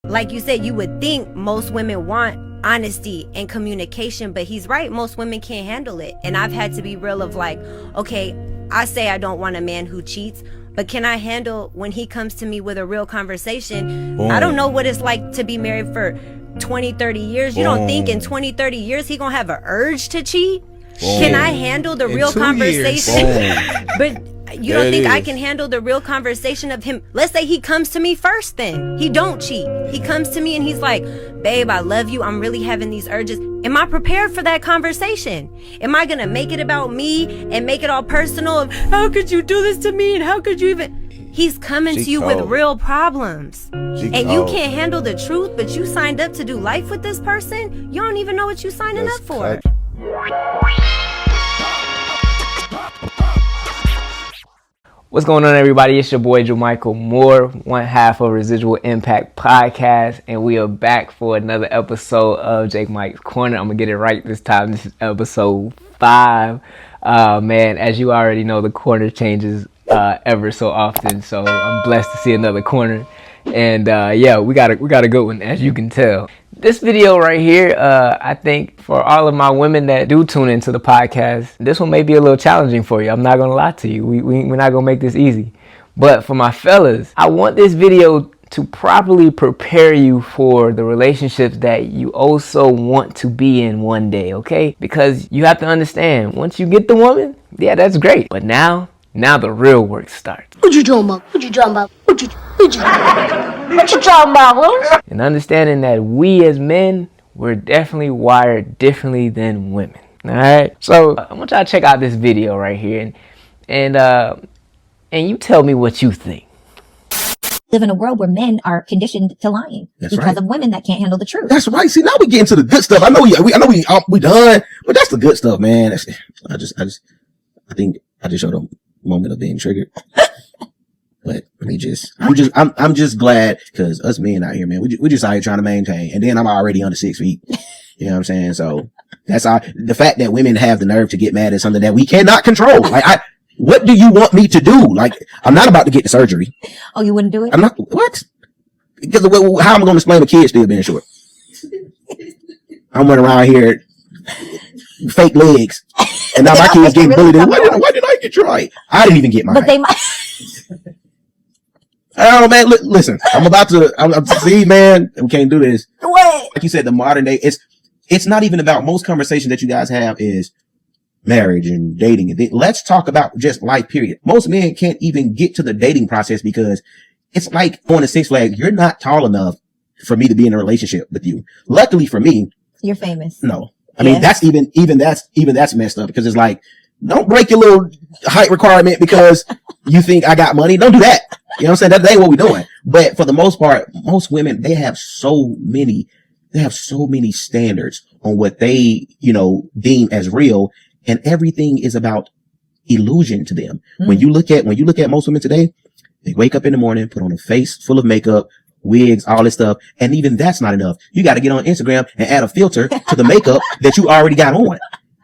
Like you said, you would think most women want honesty and communication, but he's right. Most women can't handle it. And I've had to be real of like, okay, I say I don't want a man who cheats, but can I handle when he comes to me with a real conversation? Boom. I don't know what it's like to be married for 20, 30 years. You don't think in 20, 30 years he gonna have an urge to cheat? Boom. Can I handle the real conversation? But you don't think I can handle the real conversation of him? Let's say he comes to me first, then he don't cheat. He comes to me and he's like, babe, I love you. I'm really having these urges. Am I prepared for that conversation? Am I gonna make it about me and make it all personal of how could you do this to me and how could you even? He's coming to you with real problems. And you can't handle the truth, but you signed up to do life with this person. You don't even know what you're signing up for. What's going on, everybody? It's your boy JaMichael Moore, one half of Residual Impact Podcast, and we are back for another episode of Jake Mike's Corner. I'm gonna get it right this time. This is episode 5. Man, as you already know, the corner changes ever so often, so I'm blessed to see another corner. And yeah, we got a good one, as you can tell. This video right here, I think for all of my women that do tune into the podcast, this one may be a little challenging for you. I'm not gonna lie to you. We're not gonna make this easy. But for my fellas, I want this video to properly prepare you for the relationships that you also want to be in one day, okay? Because you have to understand, once you get the woman, yeah, that's great. But now the real work starts. What you talking about? What you talking about? What you talking about, Willis? And understanding that we as men, we're definitely wired differently than women. All right. So I want y'all to check out this video right here, and you tell me what you think. Live in a world where men are conditioned to lying because of women that can't handle the truth. That's right. See, now we get into the good stuff. I know we done, but that's the good stuff, man. I think I just showed a moment of being triggered. But I'm just glad because us men out here, man, we just out here trying to maintain, and then I'm already under 6 feet. You know what I'm saying? So that's the fact that women have the nerve to get mad at something that we cannot control. Like, what do you want me to do? Like, I'm not about to get the surgery. Oh, you wouldn't do it? I'm not. What? Because how am I going to explain the kid still being short? I'm running around here, fake legs, and now my kid's getting bullied. Why did I get right? I didn't even get mine. But they might. Oh man, listen, I'm see, man, we can't do this. What? Like you said, the modern day, it's not even about most conversations that you guys have is marriage and dating. Let's talk about just life, period. Most men can't even get to the dating process because it's like going to Six Flags. You're not tall enough for me to be in a relationship with you. Luckily for me, you're famous. No, I mean, that's even that's messed up because it's like, don't break your little height requirement because you think I got money. Don't do that. You know what I'm saying? That ain't what we're doing. But for the most part, most women, they have so many standards on what they, deem as real. And everything is about illusion to them. Mm. When you look at most women today, they wake up in the morning, put on a face full of makeup, wigs, all this stuff. And even that's not enough. You got to get on Instagram and add a filter to the makeup that you already got on.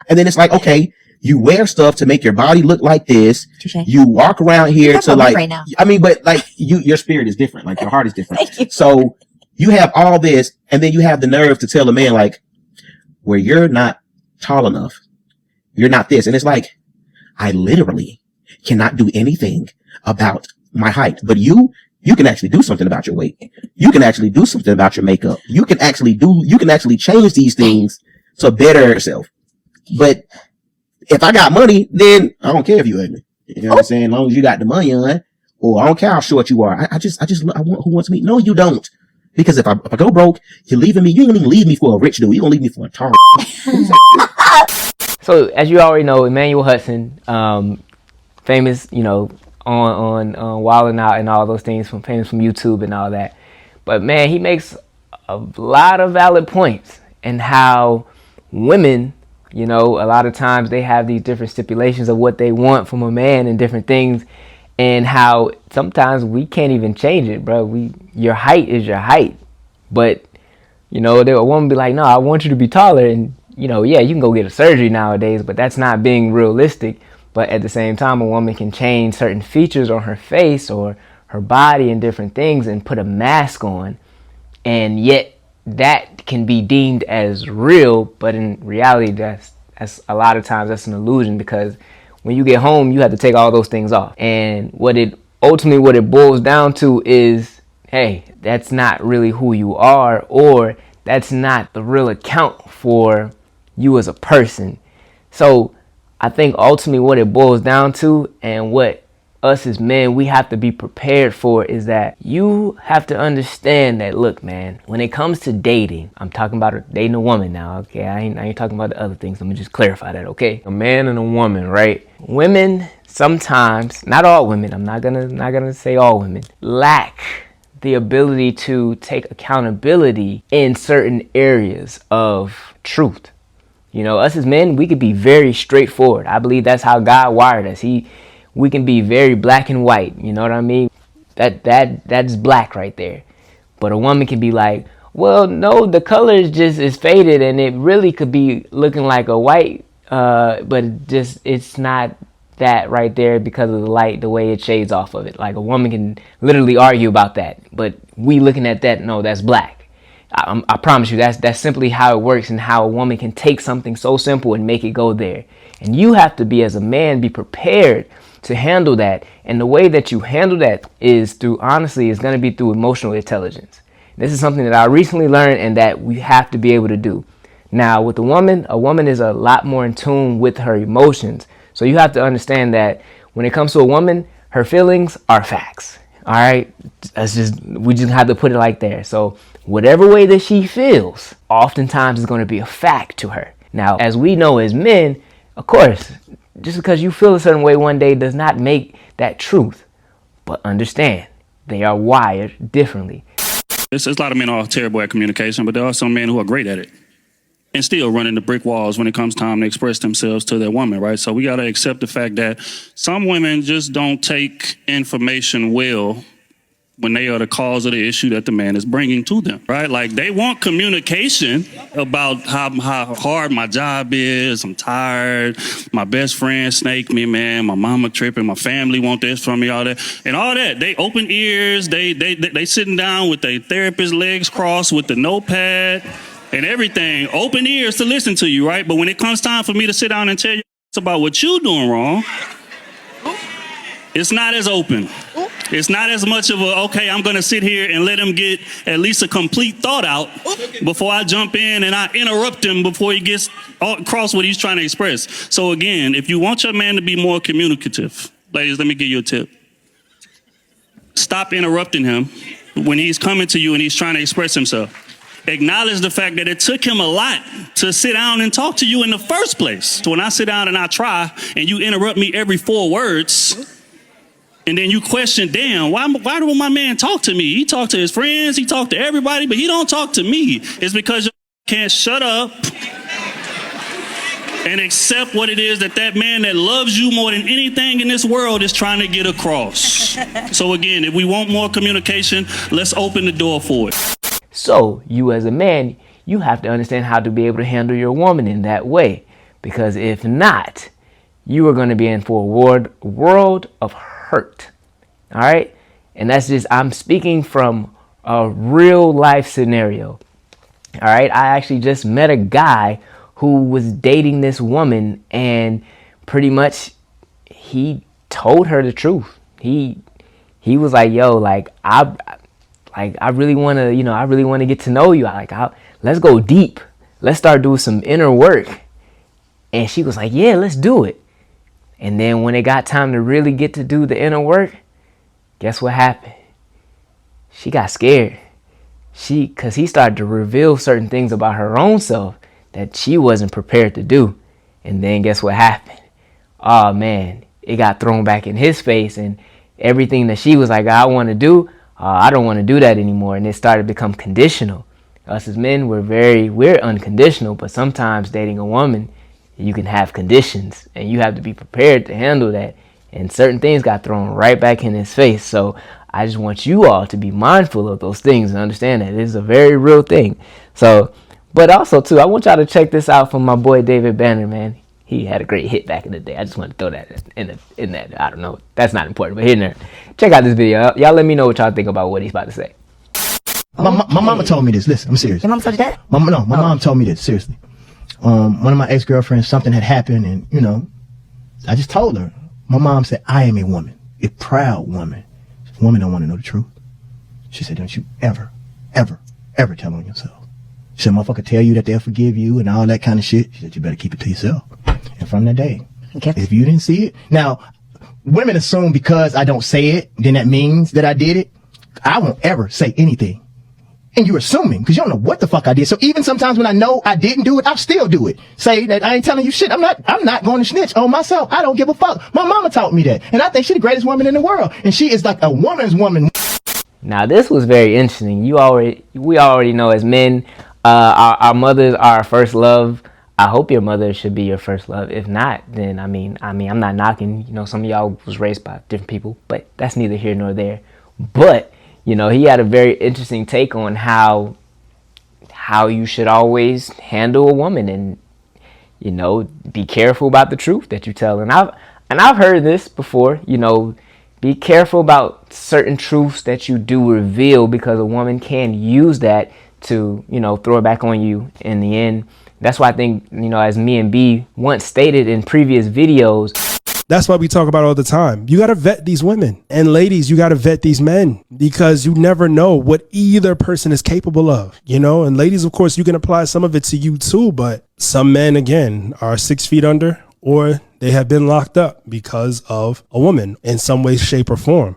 And then it's like, okay, you wear stuff to make your body look like this. Touché. You walk around here to like, right now. I mean, but like your spirit is different. Like your heart is different. Thank you. So you have all this and then you have the nerve to tell a man like, where you're not tall enough, you're not this. And it's like, I literally cannot do anything about my height, but you can actually do something about your weight. You can actually do something about your makeup. You can actually change these things to better yourself. But if I got money, then I don't care if you ugly. You know what I'm saying? As long as you got the money on, or I don't care how short you are. I want who wants me. No, you don't. Because if I go broke, you're leaving me. You ain't even leave me for a rich dude. You gonna leave me for a tall. So as you already know, Emmanuel Hudson, famous, on Wildin' Out and all those things, famous from YouTube and all that. But man, he makes a lot of valid points and how women, a lot of times they have these different stipulations of what they want from a man and different things, and how sometimes we can't even change it, bro. Your height is your height, but a woman be like, no, I want you to be taller, and yeah, you can go get a surgery nowadays, but that's not being realistic. But at the same time, a woman can change certain features on her face or her body and different things and put a mask on And yet that can be deemed as real, but in reality, that's a lot of times that's an illusion, because when you get home, you have to take all those things off. And what it boils down to is, hey, that's not really who you are, or that's not the real account for you as a person. So I think ultimately what it boils down to, and what us as men, we have to be prepared for, is that you have to understand that, look, man, when it comes to dating, I'm talking about dating a woman now, okay? I ain't talking about the other things. Let me just clarify that, okay? A man and a woman, right? Women sometimes, not all women, I'm not gonna say all women, lack the ability to take accountability in certain areas of truth. You know, us as men, we could be very straightforward. I believe that's how God wired us. We can be very black and white. You know what I mean? That's black right there. But a woman can be like, well, no, the color is faded, and it really could be looking like a white, but it's not that right there because of the light, the way it shades off of it. Like, a woman can literally argue about that, but we looking at that, no, that's black. I promise you, that's simply how it works, and how a woman can take something so simple and make it go there. And you have to be, as a man, be prepared to handle that. And the way that you handle that is going to be through emotional intelligence. This is something that I recently learned, and that we have to be able to do. Now, with a woman is a lot more in tune with her emotions. So you have to understand that when it comes to a woman, her feelings are facts. All right, we just have to put it like there. So whatever way that she feels, oftentimes is going to be a fact to her. Now, as we know as men, of course, just because you feel a certain way one day does not make that truth. But understand, they are wired differently. There's a lot of men who are terrible at communication, but there are some men who are great at it and still running the brick walls when it comes time to express themselves to their woman, right? So we got to accept the fact that some women just don't take information well when they are the cause of the issue that the man is bringing to them, right? Like, they want communication about how hard my job is, I'm tired, my best friend snaked me, man, my mama tripping, my family want this from me, all that. And all that, they open ears, they sitting down with their therapist legs crossed with the notepad and everything, open ears to listen to you, right? But when it comes time for me to sit down and tell you about what you doing wrong, it's not as open. It's not as much of okay, I'm going to sit here and let him get at least a complete thought out before I jump in and I interrupt him before he gets across what he's trying to express. So again, if you want your man to be more communicative, ladies, let me give you a tip. Stop interrupting him when he's coming to you and he's trying to express himself. Acknowledge the fact that it took him a lot to sit down and talk to you in the first place. So when I sit down and I try and you interrupt me every 4 words, and then you question, damn, why don't my man talk to me? He talk to his friends, he talk to everybody, but he don't talk to me. It's because you can't shut up and accept what it is that man that loves you more than anything in this world is trying to get across. So again, if we want more communication, let's open the door for it. So you as a man, you have to understand how to be able to handle your woman in that way. Because if not, you are going to be in for a world of hurt. All right. And that's just, I'm speaking from a real life scenario. All right. I actually just met a guy who was dating this woman, and pretty much he told her the truth. He was like, yo, like, I really want to get to know you. Let's go deep. Let's start doing some inner work. And she was like, yeah, let's do it. And then when it got time to really get to do the inner work, guess what happened? She got scared. Because he started to reveal certain things about her own self that she wasn't prepared to do. And then guess what happened? Oh man, it got thrown back in his face, and everything that she was like, I want to do, I don't want to do that anymore. And it started to become conditional. Us as men, we're unconditional, but sometimes dating a woman, you can have conditions, and you have to be prepared to handle that. And certain things got thrown right back in his face. So I just want you all to be mindful of those things and understand that it is a very real thing. So, but also too, I want y'all to check this out from my boy David Banner, man. He had a great hit back in the day. I just want to throw that in that. I don't know. That's not important, but here and there. Check out this video. Y'all let me know what y'all think about what he's about to say. My mama told me this. Listen, I'm serious. Your mom told you that? My mom told me this, seriously. One of my ex-girlfriends, something had happened, and, you know, I just told her. My mom said, I am a woman, a proud woman. A woman don't want to know the truth. She said, don't you ever tell on yourself. She said, motherfucker tell you that they'll forgive you and all that kind of shit. She said, you better keep it to yourself. And from that day, if you didn't see it. Now, women assume because I don't say it, then that means that I did it. I won't ever say anything. And you're assuming, because you don't know what the fuck I did. So even sometimes when I know I didn't do it, I'll still do it. Say that I ain't telling you shit. I'm not going to snitch on myself. I don't give a fuck. My mama taught me that. And I think she's the greatest woman in the world. And she is like a woman's woman. Now this was very interesting. We already know as men, our mothers are our first love. I hope your mother should be your first love. If not, then I mean, I'm not knocking. You know, some of y'all was raised by different people, but that's neither here nor there. But you know, he had a very interesting take on how you should always handle a woman, and you know, be careful about the truth that you tell. And I've heard this before. You know, be careful about certain truths that you do reveal, because a woman can use that to, you know, throw it back on you in the end. That's why I think, you know, as me and B once stated in previous videos, that's why we talk about all the time. You got to vet these women, and ladies, you got to vet these men, because you never know what either person is capable of, you know. And ladies, of course, you can apply some of it to you too, but some men, again, are 6 feet under, or they have been locked up because of a woman in some way, shape, or form.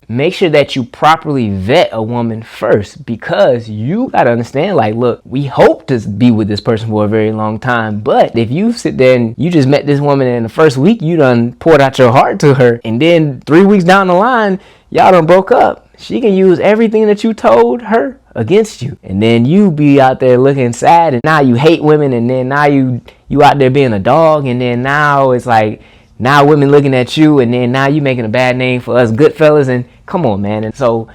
Make sure that you properly vet a woman first, because you got to understand, like, look, we hope to be with this person for a very long time. But if you sit there and you just met this woman in the first week, you done poured out your heart to her, and then 3 weeks down the line, y'all done broke up. She can use everything that you told her against you. And then you be out there looking sad, and now you hate women, and then now you out there being a dog, and then now it's like, now women looking at you, and then now you making a bad name for us good fellas. And come on, man. And so,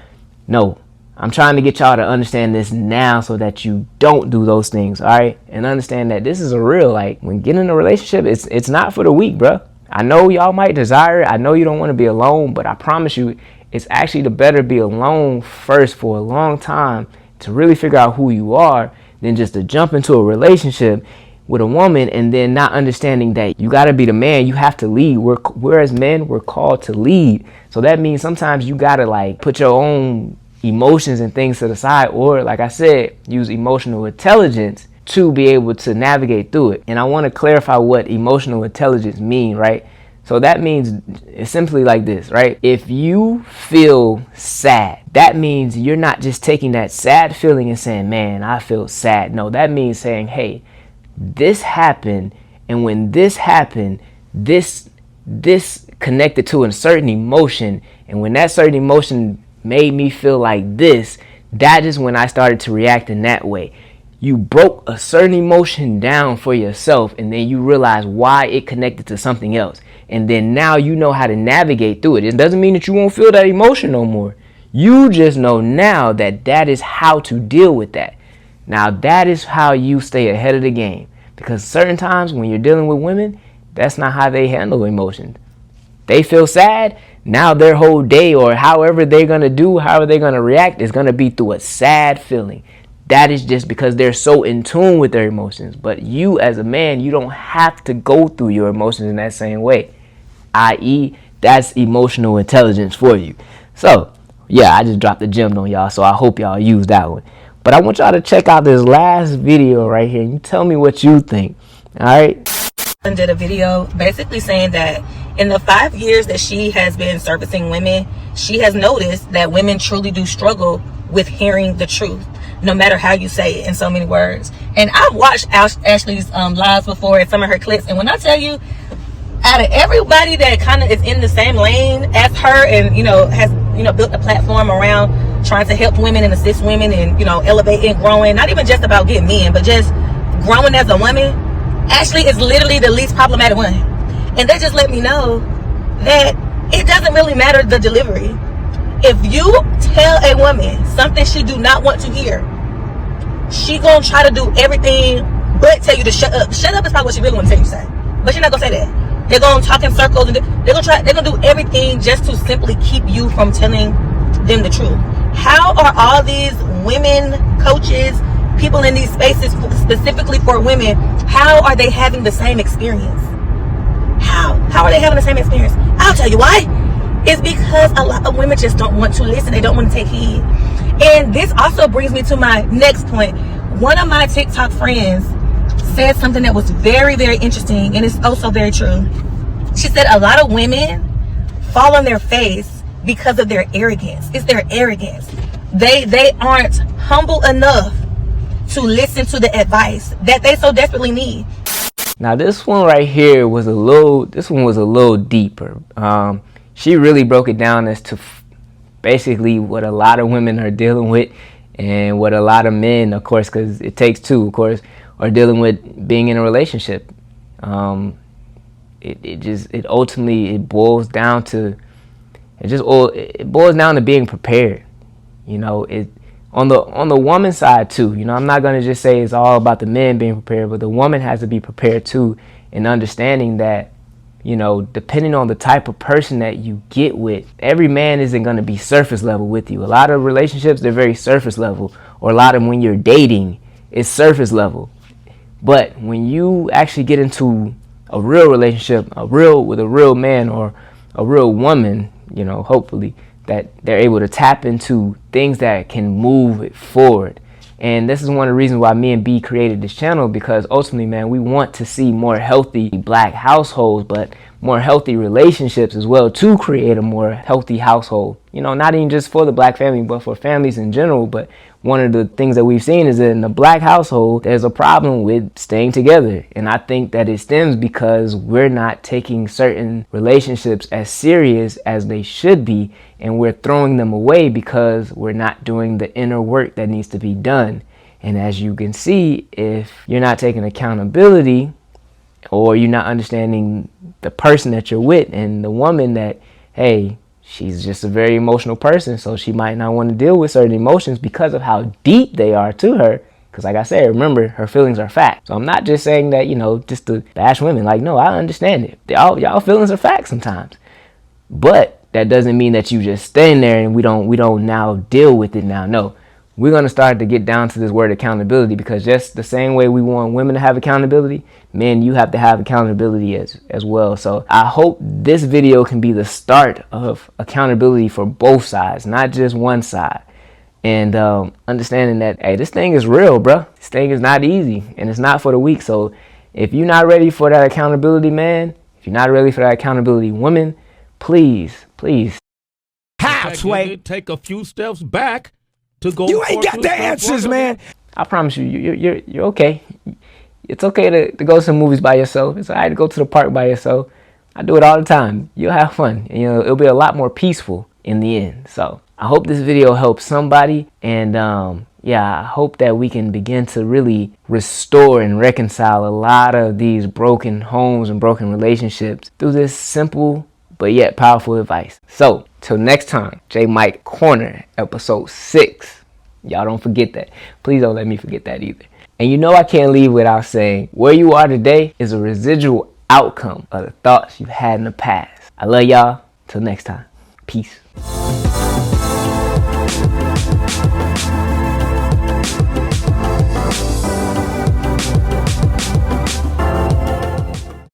no, I'm trying to get y'all to understand this now so that you don't do those things, all right? And understand that this is a real, like, when getting in a relationship, it's not for the weak, bro. I know y'all might desire it. I know you don't want to be alone, but I promise you, it's actually the better be alone first for a long time to really figure out who you are than just to jump into a relationship with a woman and then not understanding that you got to be the man. You have to lead. We're as men, we're called to lead. So that means sometimes you got to, like, put your own emotions and things to the side, or, like I said, use emotional intelligence to be able to navigate through it. And I want to clarify what emotional intelligence mean, right? So that means it's simply like this, right? If you feel sad, that means you're not just taking that sad feeling and saying, man, I feel sad. No, that means saying, hey, this happened, and when this happened, this connected to a certain emotion, and when that certain emotion made me feel like this, that is when I started to react in that way. You broke a certain emotion down for yourself, and then you realize why it connected to something else, and then now you know how to navigate through it. It doesn't mean that you won't feel that emotion no more. You just know now that that is how to deal with that. Now that is how you stay ahead of the game, because certain times when you're dealing with women, that's not how they handle emotions. They feel sad. Now their whole day, or however they're going to react, is going to be through a sad feeling. That is just because they're so in tune with their emotions. But you as a man, you don't have to go through your emotions in that same way. I.e., that's emotional intelligence for you. So, yeah, I just dropped the gem on y'all, so I hope y'all use that one. But I want y'all to check out this last video right here. You tell me what you think. All right. Did a video basically saying that in the 5 years that she has been servicing women, she has noticed that women truly do struggle with hearing the truth, no matter how you say it in so many words. And I've watched Ashley's lives before and some of her clips. And when I tell you, out of everybody that kind of is in the same lane as her and, has, built a platform around trying to help women and assist women and, elevating, growing, not even just about getting men, but just growing as a woman, Ashley is literally the least problematic one. And they just let me know that it doesn't really matter the delivery. If you tell a woman something she do not want to hear, she gonna try to do everything but tell you to shut up. Shut up is probably what she really want to tell you to say, but she's not gonna say that. They're gonna talk in circles, and they're gonna do everything just to simply keep you from telling them the truth. How are all these women coaches, people in these spaces specifically for women, how are they having the same experience? How are they having the same experience? I'll tell you why. It's because a lot of women just don't want to listen. They don't want to take heed. And this also brings me to my next point. One of my TikTok friends said something that was very, very interesting, and it's also very true. She said a lot of women fall on their face because of their arrogance. It's their arrogance. They aren't humble enough to listen to the advice that they so desperately need. Now this one right here was a little deeper. She really broke it down as to basically what a lot of women are dealing with, and what a lot of men, of course, because it takes two, of course, are dealing with being in a relationship. It ultimately boils down to being prepared. You know, on the woman's side too. You know, I'm not gonna just say it's all about the men being prepared, but the woman has to be prepared too, in understanding that, you know, depending on the type of person that you get with, every man isn't going to be surface level with you. A lot of relationships, they're very surface level, or a lot of when you're dating, it's surface level. But when you actually get into a real relationship, with a real man or a real woman, you know, hopefully, that they're able to tap into things that can move it forward. And this is one of the reasons why me and B created this channel, because ultimately, man, we want to see more healthy black households, but more healthy relationships as well, to create a more healthy household. You know, not even just for the black family, but for families in general. But one of the things that we've seen is that in the black household, there's a problem with staying together. And I think that it stems because we're not taking certain relationships as serious as they should be, and we're throwing them away because we're not doing the inner work that needs to be done. And as you can see, if you're not taking accountability, or you're not understanding the person that you're with, and the woman that, hey, she's just a very emotional person, so she might not want to deal with certain emotions because of how deep they are to her. Because like I said, remember, her feelings are fact. So I'm not just saying that, you know, just to bash women. Like, no, I understand it. Y'all feelings are fact sometimes. But that doesn't mean that you just stand there and we don't now deal with it now. No, we're going to start to get down to this word accountability, because just the same way we want women to have accountability, men, you have to have accountability as well. So I hope this video can be the start of accountability for both sides, not just one side. And understanding that, hey, this thing is real, bro. This thing is not easy, and it's not for the weak. So if you're not ready for that accountability, man, if you're not ready for that accountability, woman, please. How, Sway? Take a few steps back to go. You ain't got the answers, man. I promise you, you're okay. It's okay to go to some movies by yourself. It's all right to go to the park by yourself. I do it all the time. You'll have fun. And, you know, it'll be a lot more peaceful in the end. So I hope this video helps somebody. And yeah, I hope that we can begin to really restore and reconcile a lot of these broken homes and broken relationships through this simple but yet powerful advice. So till next time, JaMichael Corner, episode 6. Y'all don't forget that. Please don't let me forget that either. And you know I can't leave without saying, where you are today is a residual outcome of the thoughts you've had in the past. I love y'all. Till next time. Peace.